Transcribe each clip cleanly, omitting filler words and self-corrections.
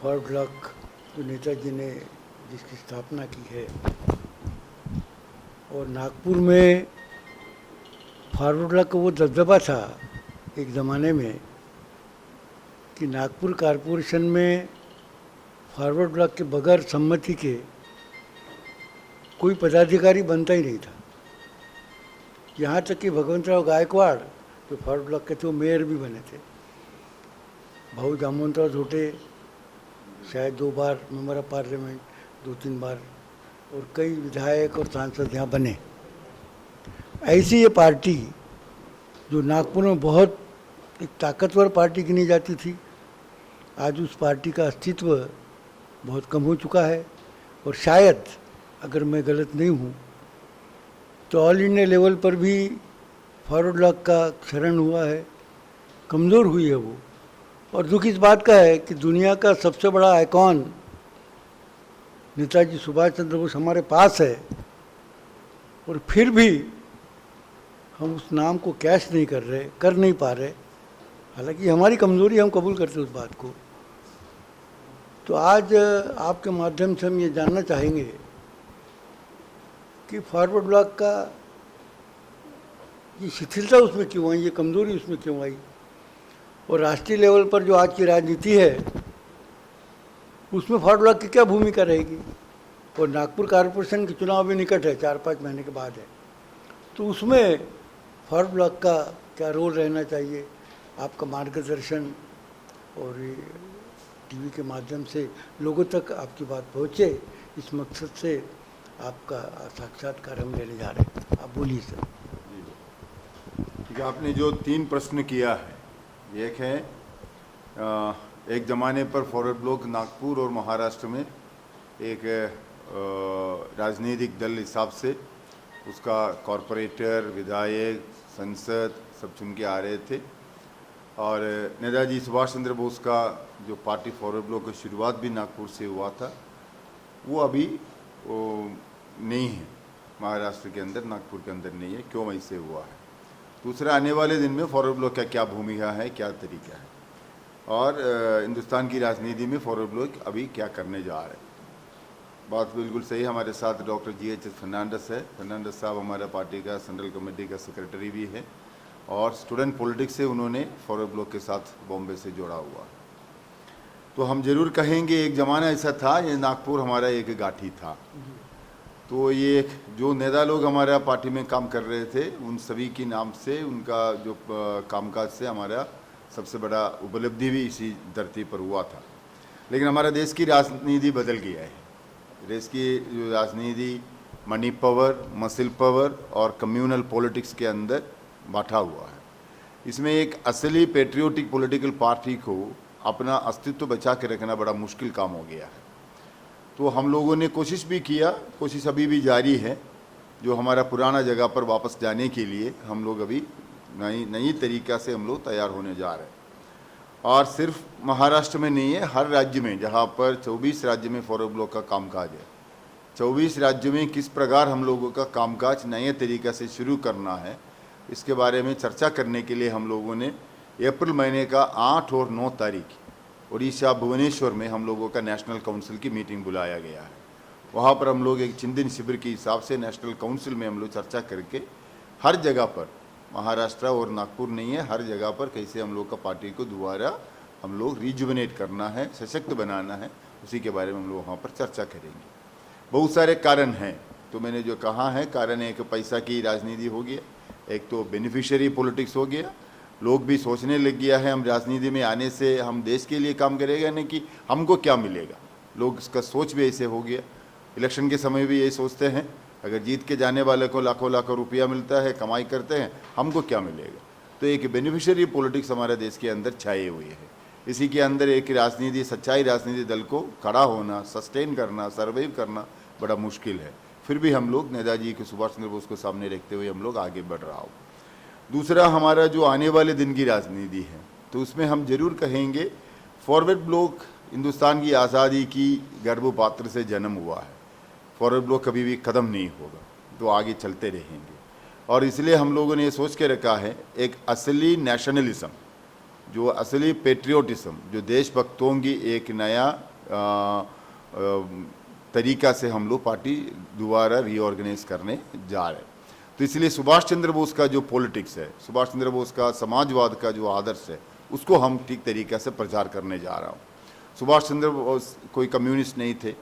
Forward block जो नेताजी ने जिसकी स्थापना की है, और नागपुर में फॉरवर्ड ब्लॉक का वो दबदबा था एक ज़माने में कि नागपुर कॉरपोरेशन में फॉरवर्ड ब्लॉक के बगैर सम्मति के कोई पदाधिकारी बनता ही नहीं था। यहाँ तक कि भगवंतराव गायकवाड़ जो फॉरवर्ड ब्लॉक के थे वो मेयर भी बने थे। भाऊ जामवंतराव झोटे शायद 2 बार मेंबर ऑफ पार्लियामेंट, 2-3 बार, और कई विधायक और सांसद यहाँ बने। ऐसी ये पार्टी जो नागपुर में बहुत एक ताकतवर पार्टी गिनी जाती थी, आज उस पार्टी का अस्तित्व बहुत कम हो चुका है। और शायद अगर मैं गलत नहीं हूँ तो ऑल इंडिया लेवल पर भी फॉरवर्ड ब्लॉक का क्षरण हुआ है, कमज़ोर हुई है वो। और दुख इस बात का है कि दुनिया का सबसे बड़ा आइकॉन नेताजी सुभाष चंद्र बोस हमारे पास है, और फिर भी हम उस नाम को कैश नहीं कर नहीं पा रहे। हालांकि हमारी कमज़ोरी, हम कबूल करते उस बात को। तो आज आपके माध्यम से हम ये जानना चाहेंगे कि फॉरवर्ड ब्लॉक का ये शिथिलता उसमें क्यों आई, ये कमज़ोरी उसमें क्यों आई, और राष्ट्रीय लेवल पर जो आज की राजनीति है उसमें फॉरवर्ड ब्लॉक की क्या भूमिका रहेगी। और नागपुर कॉरपोरेशन के चुनाव भी निकट है, 4-5 महीने के बाद है, तो उसमें फॉरवर्ड ब्लॉक का क्या रोल रहना चाहिए। आपका मार्गदर्शन और ये टीवी के माध्यम से लोगों तक आपकी बात पहुँचे, इस मकसद से आपका साक्षात्कार हम लेने जा रहे हैं। आप बोलिए सर। ठीक है, आपने जो 3 प्रश्न किया है, एक है एक ज़माने पर फॉरवर्ड ब्लॉक नागपुर और महाराष्ट्र में एक राजनीतिक दल हिसाब से उसका कॉरपोरेटर, विधायक, संसद सब चुन के आ रहे थे। और नेताजी सुभाष चंद्र बोस का जो पार्टी फॉरवर्ड ब्लॉक की शुरुआत भी नागपुर से हुआ था, वो अभी नहीं है महाराष्ट्र के अंदर, नागपुर के अंदर नहीं है। क्यों ऐसे हुआ है? दूसरा, आने वाले दिन में फॉरवर्ड ब्लॉक का क्या भूमिका है, क्या तरीका है, और हिंदुस्तान की राजनीति में फॉरवर्ड ब्लॉक अभी क्या करने जा रहे हैं। बात बिल्कुल सही। हमारे साथ डॉक्टर GH फर्नांडस है। फर्नांडस साहब हमारा पार्टी का सेंट्रल कमेटी का सेक्रेटरी भी है, और स्टूडेंट पॉलिटिक्स से उन्होंने फॉरवर्ड ब्लॉक के साथ बॉम्बे से जोड़ा हुआ। तो हम जरूर कहेंगे एक ज़माना ऐसा था, ये नागपुर हमारा एक गाठी था। तो ये जो नेता लोग हमारा पार्टी में काम कर रहे थे, उन सभी के नाम से, उनका जो कामकाज से हमारा सबसे बड़ा उपलब्धि भी इसी धरती पर हुआ था। लेकिन हमारा देश की राजनीति बदल गया है। देश की जो राजनीति मनी पावर, मसल पावर और कम्युनल पॉलिटिक्स के अंदर बांटा हुआ है। इसमें एक असली पेट्रियोटिक पॉलिटिकल पार्टी को अपना अस्तित्व बचा के रखना बड़ा मुश्किल काम हो गया है। तो हम लोगों ने कोशिश भी किया, कोशिश अभी भी जारी है, जो हमारा पुराना जगह पर वापस जाने के लिए हम लोग अभी नई तरीक़ा से हम लोग तैयार होने जा रहे हैं। और सिर्फ महाराष्ट्र में नहीं है, हर राज्य में, जहाँ पर 24 राज्य में फॉरवर्ड ब्लॉक का कामकाज है, 24 राज्यों में किस प्रकार हम लोगों का कामकाज नए तरीक़ा से शुरू करना है, इसके बारे में चर्चा करने के लिए हम लोगों ने अप्रैल महीने का 8 और 9 तारीख उड़ीसा भुवनेश्वर में हम लोगों का नेशनल काउंसिल की मीटिंग बुलाया गया है। वहाँ पर हम लोग एक चिंतन शिविर के हिसाब से नेशनल काउंसिल में हम लोग चर्चा करके हर जगह पर, महाराष्ट्र और नागपुर नहीं है, हर जगह पर कैसे हम लोग का पार्टी को दोबारा हम लोग रिजुवनेट करना है, सशक्त बनाना है, उसी के बारे में हम लोग वहाँ पर चर्चा करेंगे। बहुत सारे कारण हैं, तो मैंने जो कहा है, कारण एक पैसा की राजनीति हो गया, एक तो बेनिफिशियरी पॉलिटिक्स हो गया। लोग भी सोचने लग गया है हम राजनीति में आने से हम देश के लिए काम करेगा, नहीं कि हमको क्या मिलेगा। लोग इसका सोच भी ऐसे हो गया। इलेक्शन के समय भी यही सोचते हैं, अगर जीत के जाने वाले को लाखों लाखों रुपया मिलता है, कमाई करते हैं, हमको क्या मिलेगा। तो एक बेनिफिशियरी पॉलिटिक्स हमारे देश के अंदर छाए हुए है। इसी के अंदर एक राजनीति, सच्चाई राजनीति दल को खड़ा होना, सस्टेन करना, सर्वाइव करना बड़ा मुश्किल है। फिर भी हम लोग नेताजी के सुभाष चंद्र बोस को सामने रखते हुए हम लोग आगे बढ़ रहा हो। दूसरा, हमारा जो आने वाले दिन की राजनीति है, तो उसमें हम जरूर कहेंगे फॉरवर्ड ब्लॉक हिंदुस्तान की आज़ादी की गर्भपात्र से जन्म हुआ है। फॉरवर्ड ब्लॉक कभी भी ख़त्म नहीं होगा, तो आगे चलते रहेंगे। और इसलिए हम लोगों ने ये सोच के रखा है, एक असली नेशनलिज्म, जो असली पेट्रियोटिज्म, जो देशभक्तों की एक नया तरीका से हम लोग पार्टी दोबारा रीऑर्गेनाइज करने जा रहे हैं। तो इसलिए सुभाष चंद्र बोस का जो पॉलिटिक्स है, सुभाष चंद्र बोस का समाजवाद का जो आदर्श है, उसको हम ठीक तरीक़ा से प्रचार करने जा रहा हूँ। सुभाष चंद्र बोस कोई कम्युनिस्ट नहीं थे,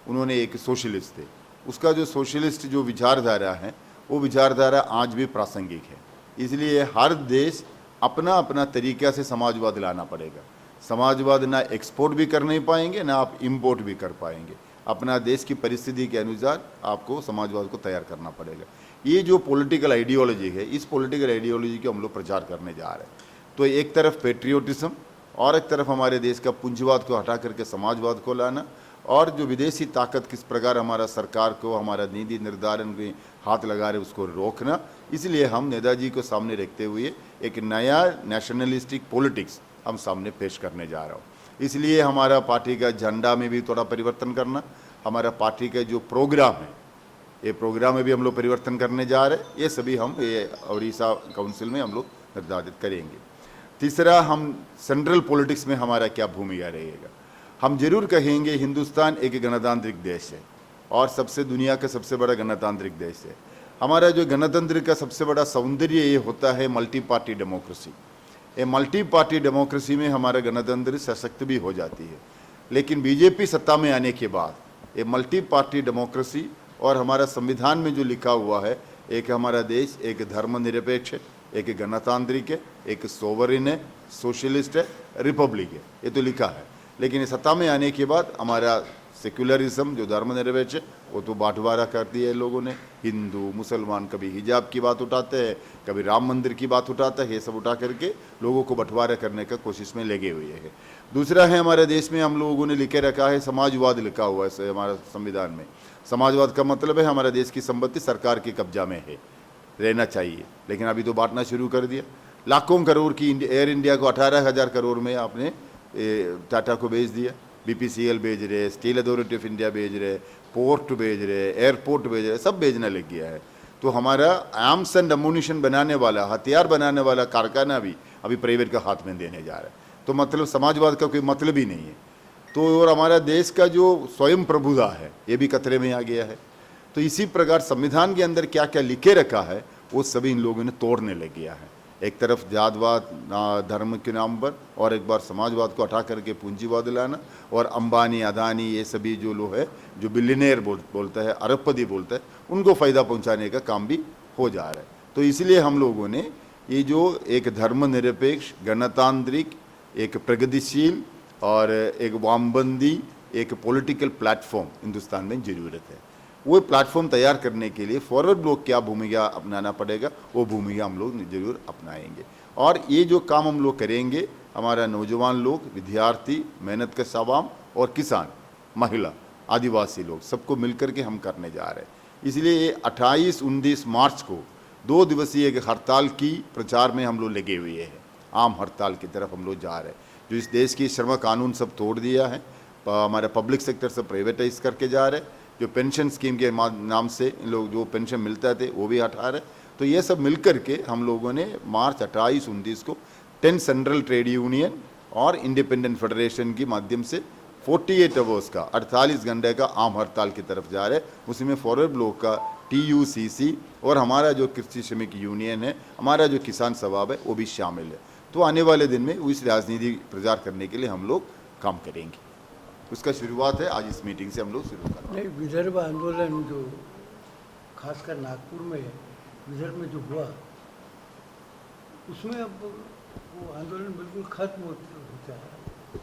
उन्होंने एक सोशलिस्ट थे। उसका जो सोशलिस्ट जो विचारधारा है वो विचारधारा आज भी प्रासंगिक है। इसलिए हर देश अपना अपना तरीक़ा से समाजवाद लाना पड़ेगा। समाजवाद ना एक्सपोर्ट भी कर नहीं पाएंगे, ना आप इंपोर्ट भी कर पाएंगे। अपना देश की परिस्थिति के अनुसार आपको समाजवाद को तैयार करना पड़ेगा। ये जो पॉलिटिकल आइडियोलॉजी है, इस पॉलिटिकल आइडियोलॉजी को हम लोग प्रचार करने जा रहे हैं। तो एक तरफ पेट्रियोटिज्म और एक तरफ हमारे देश का पूंजीवाद को हटा करके समाजवाद को लाना, और जो विदेशी ताकत किस प्रकार हमारा सरकार को, हमारा नीति निर्धारण के हाथ लगा रहे उसको रोकना। इसलिए हम नेताजी को सामने रखते हुए एक नया नेशनलिस्टिक पॉलिटिक्स हम सामने पेश करने जा रहा हूँ। इसलिए हमारा पार्टी का झंडा में भी थोड़ा परिवर्तन करना, हमारा पार्टी का जो प्रोग्राम है, ये प्रोग्राम में भी हम लोग परिवर्तन करने जा रहे हैं। ये सभी हम ये उड़ीसा काउंसिल में हम लोग निर्धारित करेंगे। तीसरा, हम सेंट्रल पॉलिटिक्स में हमारा क्या भूमिका रहेगा। हम जरूर कहेंगे हिंदुस्तान एक गणतांत्रिक देश है और दुनिया का सबसे बड़ा गणतांत्रिक देश है। हमारा जो गणतंत्र का सबसे बड़ा सौंदर्य ये होता है मल्टी पार्टी डेमोक्रेसी। ये मल्टी पार्टी डेमोक्रेसी में हमारा गणतंत्र सशक्त भी हो जाती है। लेकिन बीजेपी सत्ता में आने के बाद ये मल्टी पार्टी डेमोक्रेसी और हमारा संविधान में जो लिखा हुआ है, एक हमारा देश एक धर्मनिरपेक्ष है, एक गणतांत्रिक है, एक सोवरिन है, सोशलिस्ट है, रिपब्लिक है, ये तो लिखा है। लेकिन ये सत्ता में आने के बाद हमारा सेक्युलरिज्म जो धर्मनिरपेक्ष है वो तो बांटवारा कर दिया है लोगों ने। हिंदू मुसलमान कभी हिजाब की बात उठाते हैं, कभी राम मंदिर की बात उठाते हैं, ये सब उठा करके लोगों को बंटवारा करने का कोशिश में लगे हुए हैं। दूसरा है, हमारे देश में हम लोगों ने लिखे रखा है समाजवाद, लिखा हुआ है हमारा संविधान में। समाजवाद का मतलब है हमारा देश की संपत्ति सरकार के कब्जा में है, रहना चाहिए। लेकिन अभी तो बांटना शुरू कर दिया। लाखों करोड़ की एयर इंडिया को 18,000 करोड़ में आपने टाटा को भेज दिया, BPCL भेज रहे, स्टील अथॉरिटी ऑफ इंडिया भेज रहे, पोर्ट भेज रहे, एयरपोर्ट भेज रहे, सब भेजना लग गया है। तो हमारा आर्म्स एंड अम्यूनिशन बनाने वाला, हथियार बनाने वाला कारखाना भी अभी प्राइवेट का हाथ में देने जा रहा है। तो मतलब समाजवाद का कोई मतलब ही नहीं है। तो और हमारा देश का जो स्वयं प्रभुता है ये भी खतरे में आ गया है। तो इसी प्रकार संविधान के अंदर क्या क्या लिखे रखा है वो सभी इन लोगों ने तोड़ने लग गया है। एक तरफ जातवाद धर्म के नाम पर, और एक बार समाजवाद को हटा करके पूंजीवाद लाना, और अंबानी अदानी ये सभी जो लोग है, जो बिलियनियर बोलता है, अरबपति बोलता है, उनको फ़ायदा पहुंचाने का काम भी हो जा रहा है। तो इसलिए हम लोगों ने ये जो एक धर्मनिरपेक्ष, गणतांत्रिक, एक प्रगतिशील और एक वामबंदी एक पॉलिटिकल प्लेटफॉर्म हिंदुस्तान में ज़रूरत है। वो प्लेटफॉर्म तैयार करने के लिए फॉरवर्ड ब्लॉक क्या भूमिका अपनाना पड़ेगा, वो भूमिका हम लोग जरूर अपनाएंगे। और ये जो काम हम लोग करेंगे, हमारा नौजवान लोग, विद्यार्थी, मेहनत कश आवाम और किसान, महिला, आदिवासी लोग, सबको मिलकर के हम करने जा रहे हैं। इसलिए ये 28-29 मार्च को 2 दिवसीय एक हड़ताल की प्रचार में हम लोग लगे हुए हैं। आम हड़ताल की तरफ हम लोग जा रहे हैं। जो इस देश की श्रम कानून सब तोड़ दिया है, हमारा पब्लिक सेक्टर से प्राइवेटाइज करके जा रहे हैं। जो पेंशन स्कीम के नाम से इन लोग जो पेंशन मिलता थे वो भी हटा रहे। तो ये सब मिलकर के हम लोगों ने मार्च 28-29 को 10 सेंट्रल ट्रेड यूनियन और इंडिपेंडेंट फेडरेशन के माध्यम से 48 आवर्स का 48 घंटे का आम हड़ताल की तरफ जा रहे हैं। उसमें फॉरवर्ड ब्लॉक का TUCC और हमारा जो कृषि श्रमिक यूनियन है, हमारा जो किसान सभा है, वो भी शामिल है। तो आने वाले दिन में इस राजनीति प्रचार करने के लिए हम लोग काम करेंगे। उसका शुरुआत है आज इस मीटिंग से हम लोग शुरू कर रहे हैं। नहीं, विदर्भ आंदोलन जो खासकर नागपुर में, विदर्भ में जो हुआ, उसमें अब वो आंदोलन बिल्कुल खत्म हो जा रहा है।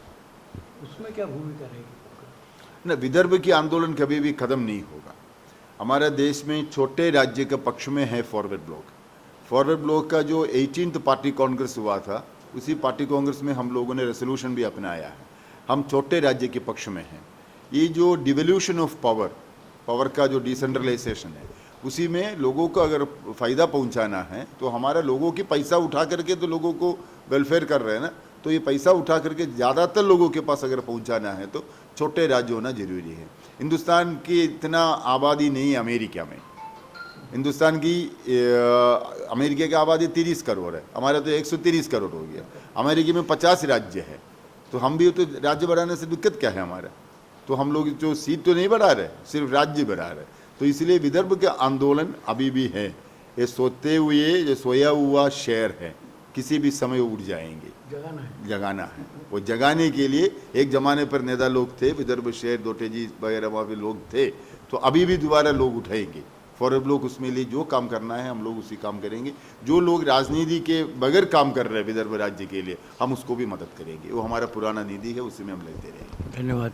उसमें क्या भूमिका रहेगी? न, विदर्भ की आंदोलन कभी भी खत्म नहीं होगा। हमारा देश में छोटे राज्य के पक्ष में है फॉरवर्ड ब्लॉक। फॉरवर्ड ब्लॉक का जो 18th पार्टी कांग्रेस हुआ था, उसी पार्टी कांग्रेस में हम लोगों ने रेजोल्यूशन भी अपनाया है। हम छोटे राज्य के पक्ष में हैं। ये जो डिवोल्यूशन ऑफ पावर का जो डिसेंट्रलाइजेशन है, उसी में लोगों को अगर फ़ायदा पहुंचाना है तो हमारा लोगों की पैसा उठा करके तो लोगों को वेलफेयर कर रहे हैं ना। तो ये पैसा उठा करके ज़्यादातर लोगों के पास अगर पहुंचाना है तो छोटे राज्य होना ज़रूरी है। हिंदुस्तान की इतना आबादी नहीं है अमेरिका में। हिंदुस्तान की अमेरिका की आबादी 30 करोड़ है, हमारा तो 130 करोड़ हो गया। अमेरिका में 50 राज्य है। तो हम भी तो राज्य बढ़ाने से दिक्कत क्या है हमारा? तो हम लोग जो सीट तो नहीं बढ़ा रहे, सिर्फ राज्य बढ़ा रहे। तो इसलिए विदर्भ के आंदोलन अभी भी है। ये सोते हुए ये सोया हुआ शहर है, किसी भी समय उठ जाएंगे, जगाना है। वो जगाने के लिए एक जमाने पर नेता लोग थे, विदर्भ शहर दोटेजी वगैरह वहाँ पे लोग थे, तो अभी भी दोबारा लोग उठाएंगे। फॉरवर्ड ब्लॉक उसमें लिए जो काम करना है हम लोग उसी काम करेंगे। जो लोग राजनीति के बगैर काम कर रहे हैं विदर्भ राज्य के लिए, हम उसको भी मदद करेंगे। वो हमारा पुराना नीति है, उसी में हम लेते रहेंगे। धन्यवाद।